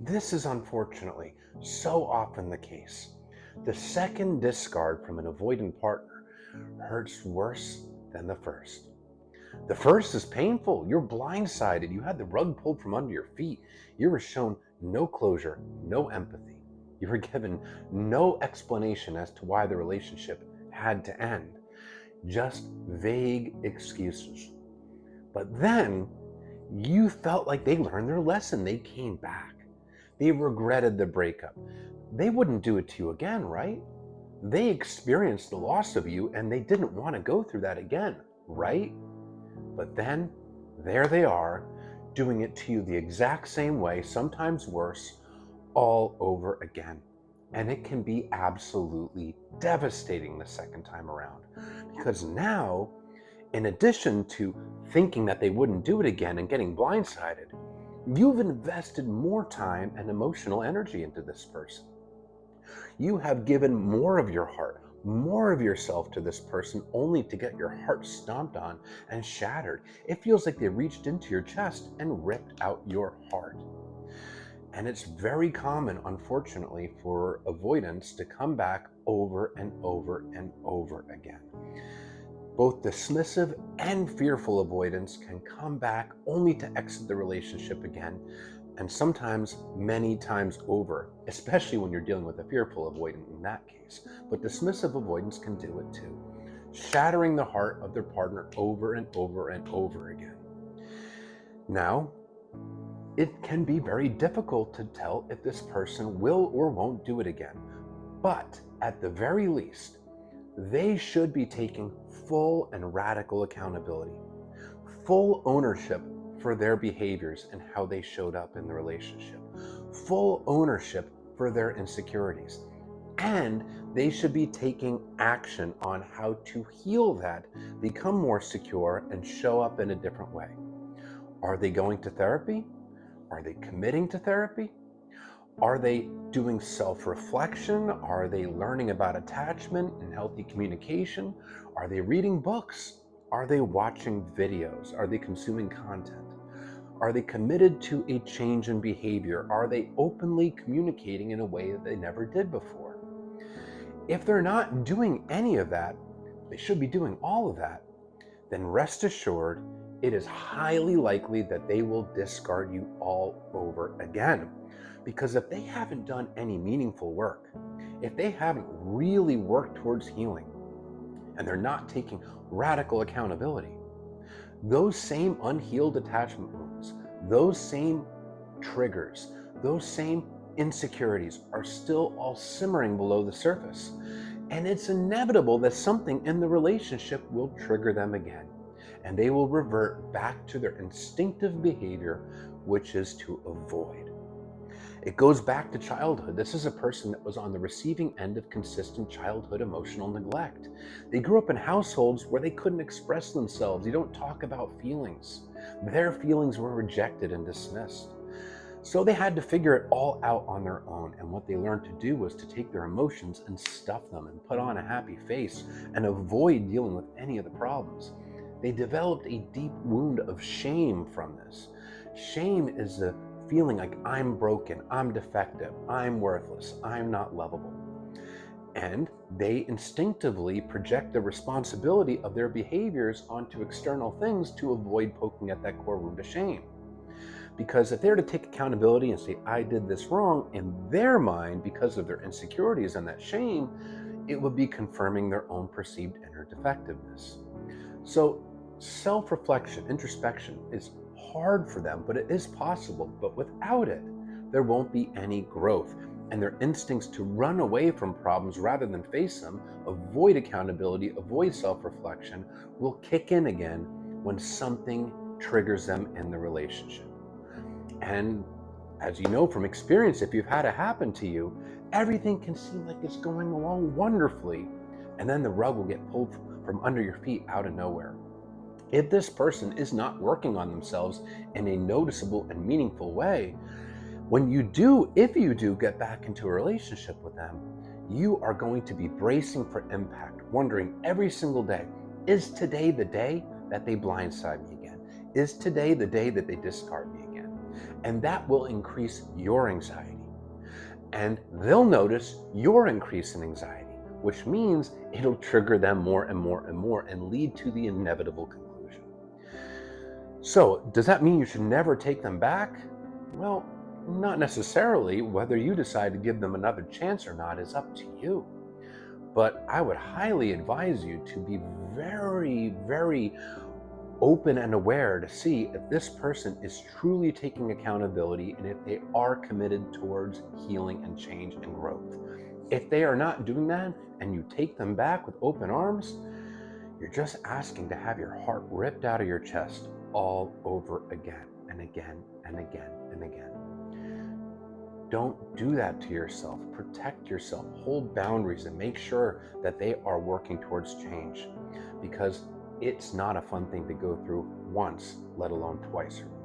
This is unfortunately so often the case. The second discard from an avoidant partner hurts worse than the first. The first is painful. You're blindsided. You had the rug pulled from under your feet. You were shown no closure, no empathy. You were given no explanation as to why the relationship had to end, just vague excuses. But then you felt like they learned their lesson. They came back. They regretted the breakup. They wouldn't do it to you again, right? They experienced the loss of you and they didn't want to go through that again, right? But then, there they are, doing it to you the exact same way, sometimes worse, all over again. And it can be absolutely devastating the second time around. Because now, in addition to thinking that they wouldn't do it again and getting blindsided, you've invested more time and emotional energy into this person. You have given more of your heart, more of yourself to this person only to get your heart stomped on and shattered. It feels like they reached into your chest and ripped out your heart. And it's very common, unfortunately, for avoidance to come back over and over and over again. Both dismissive and fearful avoidance can come back only to exit the relationship again, and sometimes many times over, especially when you're dealing with a fearful avoidant in that case. But dismissive avoidance can do it too, shattering the heart of their partner over and over and over again. Now, it can be very difficult to tell if this person will or won't do it again, but at the very least, they should be taking full and radical accountability, full ownership for their behaviors and how they showed up in the relationship, full ownership for their insecurities. And they should be taking action on how to heal that, become more secure, and show up in a different way. Are they going to therapy? Are they committing to therapy? Are they doing self-reflection? Are they learning about attachment and healthy communication? Are they reading books? Are they watching videos? Are they consuming content? Are they committed to a change in behavior? Are they openly communicating in a way that they never did before? If they're not doing any of that, they should be doing all of that, then rest assured, it is highly likely that they will discard you all over again. Because if they haven't done any meaningful work, if they haven't really worked towards healing, and they're not taking radical accountability, those same unhealed attachment wounds, those same triggers, those same insecurities are still all simmering below the surface. And it's inevitable that something in the relationship will trigger them again, and they will revert back to their instinctive behavior, which is to avoid. It goes back to childhood. This is a person that was on the receiving end of consistent childhood emotional neglect. They grew up in households where they couldn't express themselves. You don't talk about feelings. Their feelings were rejected and dismissed. So they had to figure it all out on their own. And what they learned to do was to take their emotions and stuff them and put on a happy face and avoid dealing with any of the problems. They developed a deep wound of shame from this. Shame is the feeling like I'm broken, I'm defective, I'm worthless, I'm not lovable. And they instinctively project the responsibility of their behaviors onto external things to avoid poking at that core wound of shame. Because if they're to take accountability and say, I did this wrong, in their mind, because of their insecurities and that shame, it would be confirming their own perceived inner defectiveness. So self-reflection, introspection is hard for them, but it is possible. But without it, there won't be any growth. And their instincts to run away from problems rather than face them, avoid accountability, avoid self-reflection, will kick in again when something triggers them in the relationship. And as you know from experience, if you've had it happen to you, everything can seem like it's going along wonderfully, and then the rug will get pulled from under your feet out of nowhere. If this person is not working on themselves in a noticeable and meaningful way, if you do get back into a relationship with them, you are going to be bracing for impact, wondering every single day, is today the day that they blindside me again? Is today the day that they discard me again? And that will increase your anxiety. And they'll notice your increase in anxiety, which means it'll trigger them more and more and more and lead to the inevitable conclusion. So, does that mean you should never take them back? Well, not necessarily. Whether you decide to give them another chance or not is up to you. But I would highly advise you to be very, very open and aware to see if this person is truly taking accountability and if they are committed towards healing and change and growth. If they are not doing that and you take them back with open arms, you're just asking to have your heart ripped out of your chest all over again and again and again and again. Don't do that to yourself. Protect yourself, hold boundaries, and make sure that they are working towards change, because it's not a fun thing to go through once, let alone twice or more.